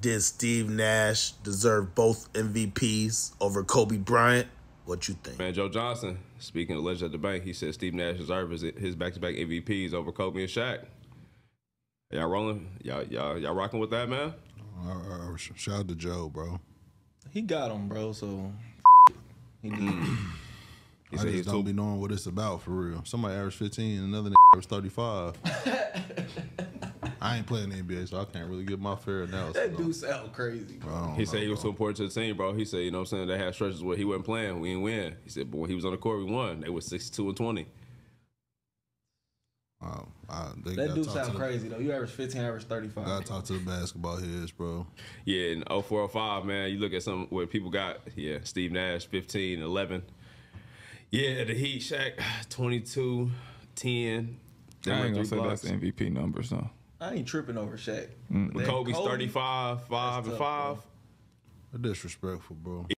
Did Steve Nash deserve both MVPs over Kobe Bryant? What you think? Man, Joe Johnson, speaking of Legend at the Bank, he said Steve Nash deserves his back-to-back MVPs over Kobe and Shaq. Y'all rolling? Y'all rocking with that, man? Shout out to Joe, bro. He got him, bro. So he did. I just don't be knowing what it's about for real. Somebody averaged 15 and another averaged 35. I ain't playing the NBA, so I can't really get my fair analysis. That dude sound crazy, bro. He said he was too important to the team, bro. He said, you know what I'm saying, they had stretches where he wasn't playing, we didn't win. He said, but when he was on the court, we won. They were 62 and 20. That dude sound crazy, though. You average 15, average 35. Gotta talk to the basketball heads, bro. Yeah, in 04-05, man, you look at some where people got, Steve Nash, 15, 11. Yeah, the Heat, Shaq, 22, 10. I ain't gonna say that's MVP numbers, though. I ain't tripping over Shaq. Kobe's 35, 5, and 5. Disrespectful, bro.